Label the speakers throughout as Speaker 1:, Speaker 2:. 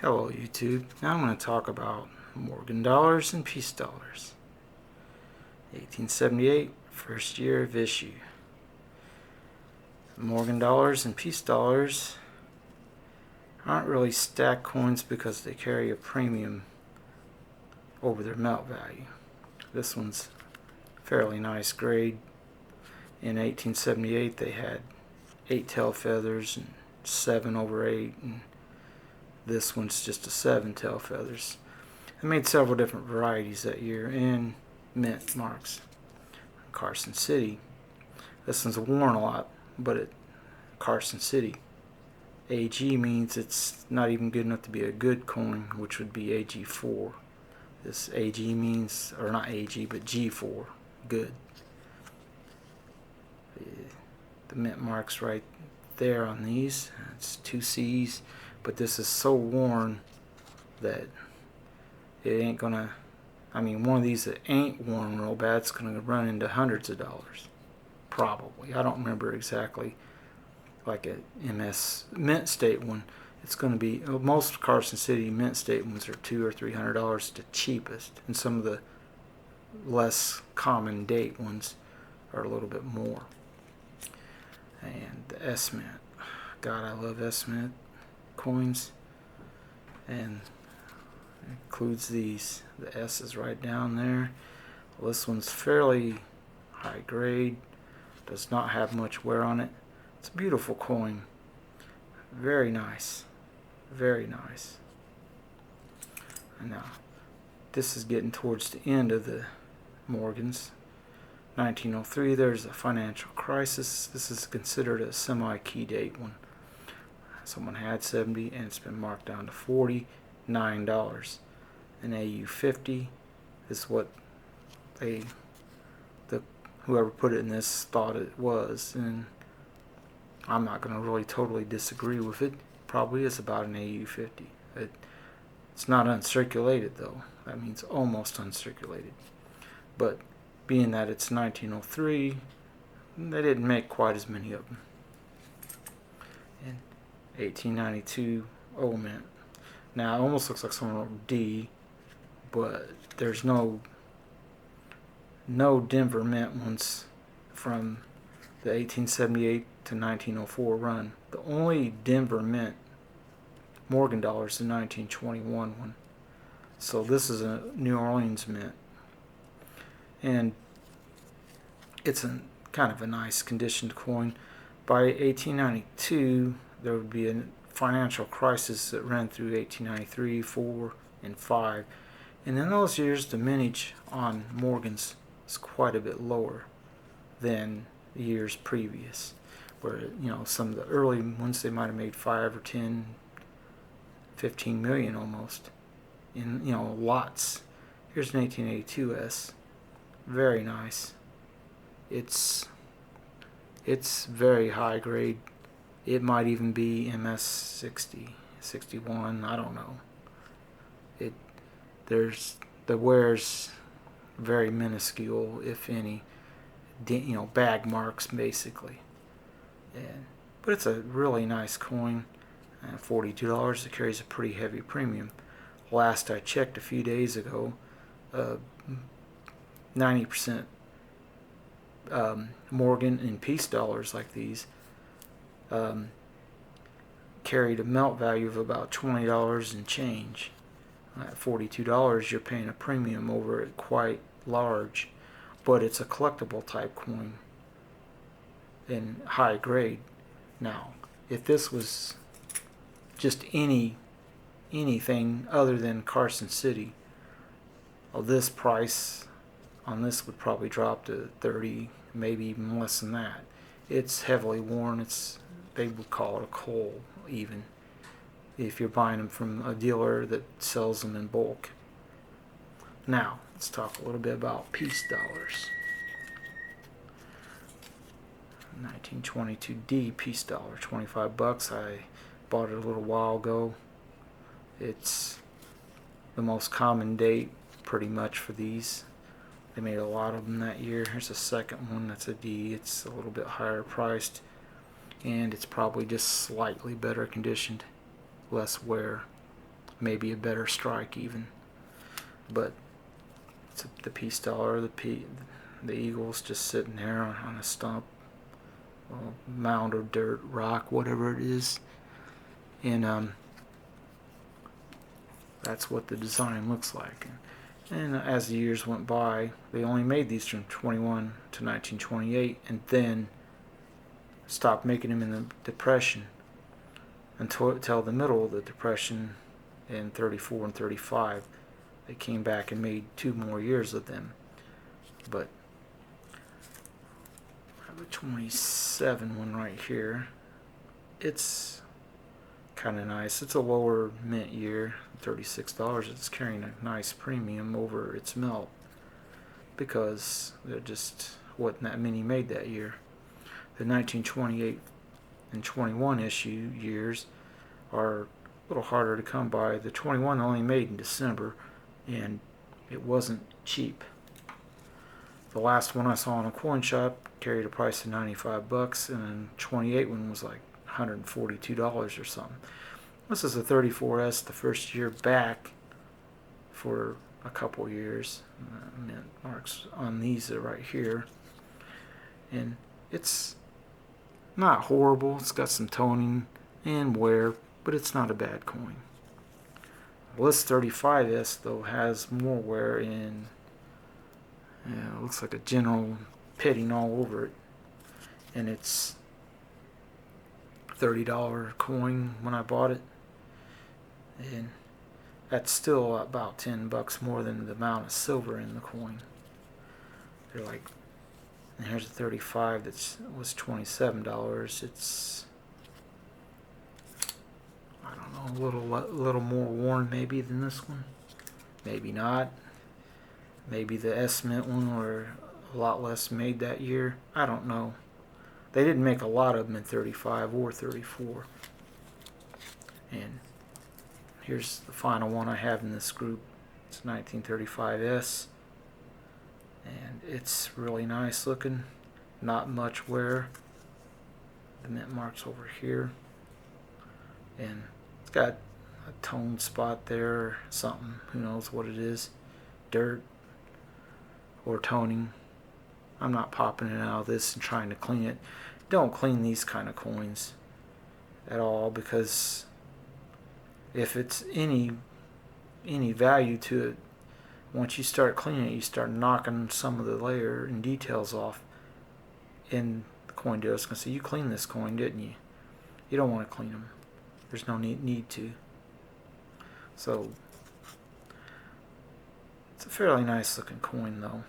Speaker 1: Hello YouTube. Now I'm going to talk about Morgan dollars and peace dollars. 1878, first year of issue. Morgan dollars and peace dollars aren't really stacked coins because they carry a premium over their melt value. This one's fairly nice grade. In 1878 they had 8 tail feathers and 7 over 8, and this one's just a 7 tail feathers. I made several different varieties that year in mint marks. Carson City. This one's worn a lot, but at Carson City. AG means it's not even good enough to be a good coin, which would be AG4. This AG means, or not AG, but G4, good. The mint marks right there on these, it's 2 C's, but this is so worn that it ain't gonna, one of these that ain't worn real bad, it's gonna run into hundreds of dollars. Probably. I don't remember exactly. Like a MS Mint State one, it's going to be, most Carson City Mint State ones are $200 or $300 the cheapest, and some of the less common date ones are a little bit more. And the S Mint, God, I love S Mint coins, and it includes these. The S is right down there. Well, this one's fairly high grade, does not have much wear on it. It's a beautiful coin. Very nice. Very nice. And now, this is getting towards the end of the Morgans. 1903, there's a financial crisis. This is considered a semi-key date one. Someone had 70 and it's been marked down to $49. An AU50 is what whoever put it in this thought it was, and I'm not going to really totally disagree with it. Probably is about an AU50. It's not uncirculated though. That means almost uncirculated. But being that it's 1903, they didn't make quite as many of them. In 1892, O Mint. Now it almost looks like someone wrote D, but there's no Denver Mint ones from the 1878 to 1904 run. The only Denver Mint Morgan dollars is the 1921 one. So this is a New Orleans Mint, and it's a kind of a nice conditioned coin. By 1892 there would be a financial crisis that ran through 1893, 4, and 5, and in those years the mintage on Morgans is quite a bit lower than the years previous, where some of the early ones they might have made 5 or 10, 15 million almost in lots. Here's an 1882S, very nice. It's very high grade. It might even be MS 60, 61. I don't know. The wear's very minuscule, if any. Bag marks basically. But it's a really nice coin. $42. It carries a pretty heavy premium. Last I checked a few days ago, 90% Morgan and peace dollars like these carried a melt value of about $20 and change. At $42, you're paying a premium over it quite large, but it's a collectible type coin in high grade. Now, if this was just anything other than Carson City, this price on this would probably drop to 30, maybe even less than that. It's heavily worn. They would call it a coal even if you're buying them from a dealer that sells them in bulk. Now let's talk a little bit about peace dollars. 1922D peace dollar, $25. I bought it a little while ago. It's the most common date pretty much for these. They made a lot of them that year. Here's a second one that's a D. It's a little bit higher priced, and it's probably just slightly better conditioned, less wear. maybe a better strike even. But it's the Peace Dollar, the Eagle's just sitting there on a stump, a mound of dirt, rock, whatever it is, and that's what the design looks like. And as the years went by, they only made these from 21 to 1928, and then stopped making them in the Depression until the middle of the Depression in 34 and 35. They came back and made 2 more years of them. But I have a 27 one right here. It's kind of nice. It's a lower mint year, $36. It's carrying a nice premium over its melt because there just wasn't that many made that year. The 1928 and 21 issue years are a little harder to come by. The 21 only made in December, and it wasn't cheap. The last one I saw in a coin shop carried a price of $95, and the 28 one was like $142 or something. This is a 34S, the first year back for a couple years. Mint marks on these are right here, and it's not horrible. It's got some toning and wear, but it's not a bad coin. Well, this 35S though has more wear and it looks like a general pitting all over it, and it's $30 coin when I bought it, and that's still about $10 more than the amount of silver in the coin. They're like, and here's a 35 that was $27. It's, I don't know, a little more worn maybe than this one. Maybe not. Maybe the S Mint one were a lot less made that year. I don't know. They didn't make a lot of them in 35 or 34. And here's the final one I have in this group. It's 1935S. And it's really nice looking. Not much wear. The mint mark's over here. And it's got a tone spot there, something. Who knows what it is. Dirt or toning. I'm not popping it out of this and trying to clean it. Don't clean these kind of coins at all, because if it's any value to it, once you start cleaning it, you start knocking some of the layer and details off, and the coin dealer's going to say, you cleaned this coin, didn't you? You don't want to clean them. There's no need to. So it's a fairly nice looking coin though,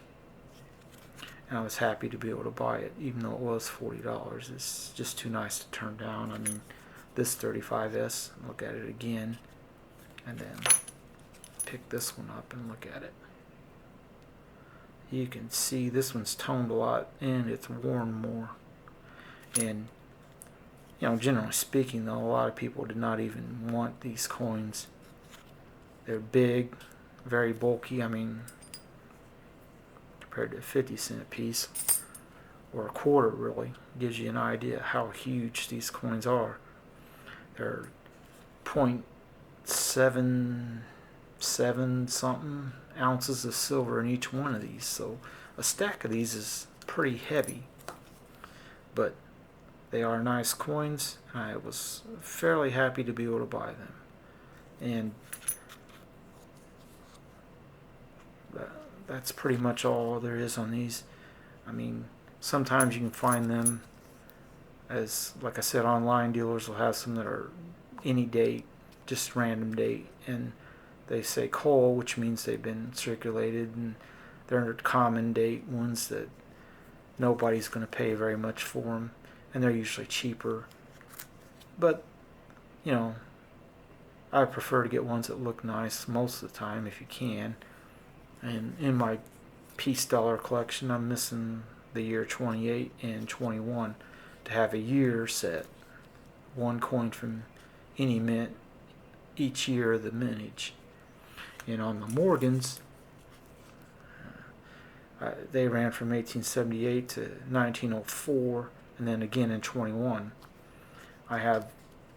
Speaker 1: and I was happy to be able to buy it even though it was $40. It's just too nice to turn down. I mean, this 35S, look at it again, and then pick this one up and look at it. You can see this one's toned a lot and it's worn more. And you know, generally speaking though, a lot of people did not even want these coins. They're big, very bulky. I mean, compared to a 50-cent piece or a quarter, really gives you an idea how huge these coins are. They're 0.77 something ounces of silver in each one of these, so a stack of these is pretty heavy, but they are nice coins. I was fairly happy to be able to buy them, and that's pretty much all there is on these. I mean, sometimes you can find them as, like I said, online dealers will have some that are any date, just random date, and they say coal, which means they've been circulated, and they're common date ones that nobody's going to pay very much for them, and they're usually cheaper. But you know, I prefer to get ones that look nice most of the time if you can. And in my Peace Dollar collection, I'm missing the year 28 and 21 to have a year set, one coin from any mint each year of the mintage. And on the Morgans, they ran from 1878 to 1904, and then again in 21. I have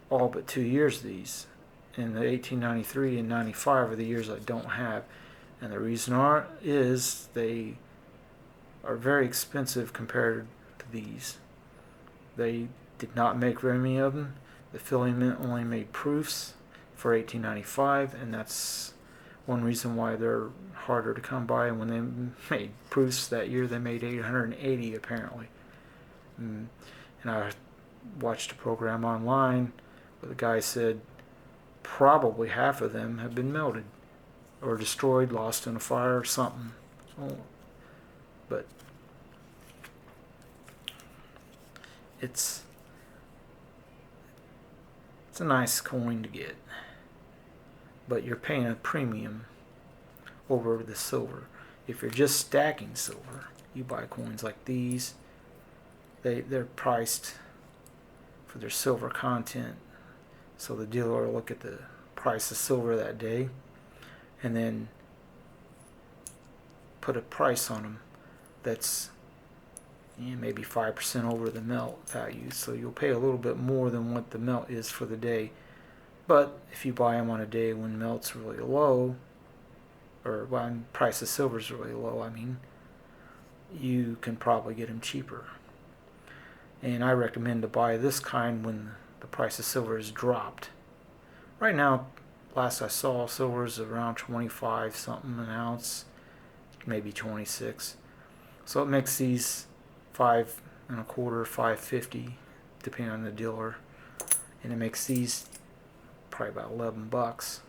Speaker 1: all but 2 years of these, and the 1893 and 95 are the years I don't have. And the reason is they are very expensive compared to these. They did not make very many of them. The Philly Mint only made proofs for 1895, and that's one reason why they're harder to come by. And when they made proofs that year, they made 880 apparently. And I watched a program online where the guy said probably half of them have been melted or destroyed, lost in a fire or something. But it's a nice coin to get, but you're paying a premium over the silver. If you're just stacking silver, you buy coins like these, they're priced for their silver content, so the dealer will look at the price of silver that day and then put a price on them that's maybe 5% over the melt value, so you'll pay a little bit more than what the melt is for the day. But if you buy them on a day when melt's really low, or when price of silver is really low, I mean, you can probably get them cheaper. And I recommend to buy this kind when the price of silver is dropped. Right now, last I saw, silver is around 25 something an ounce, maybe 26. So it makes these 5 1/4, $5.50, depending on the dealer, and it makes these probably about $11.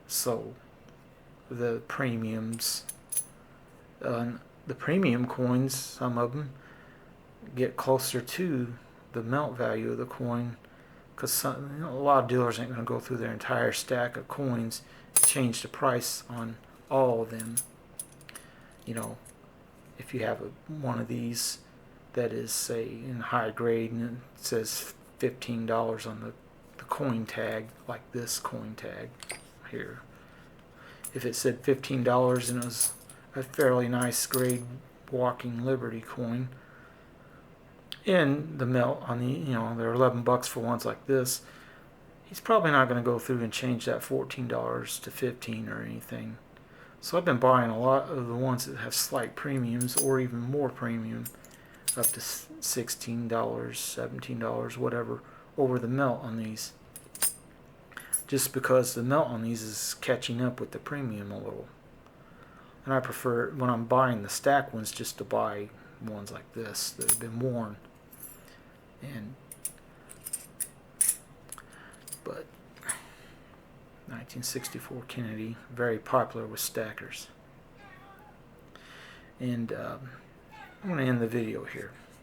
Speaker 1: So the premiums, the premium coins, some of them get closer to the melt value of the coin, because a lot of dealers ain't going to go through their entire stack of coins and change the price on all of them. If you have one of these that is, say, in high grade and it says $15 on the coin tag, like this coin tag here. If it said $15 and it was a fairly nice grade Walking Liberty coin, and the melt on they're $11 for ones like this, he's probably not going to go through and change that $14 to $15 or anything. So I've been buying a lot of the ones that have slight premiums or even more premium, up to $16, $17, whatever, over the melt on these. Just because the melt on these is catching up with the premium a little. And I prefer, when I'm buying the stack ones, just to buy ones like this that have been worn. But 1964 Kennedy, very popular with stackers. And I'm going to end the video here.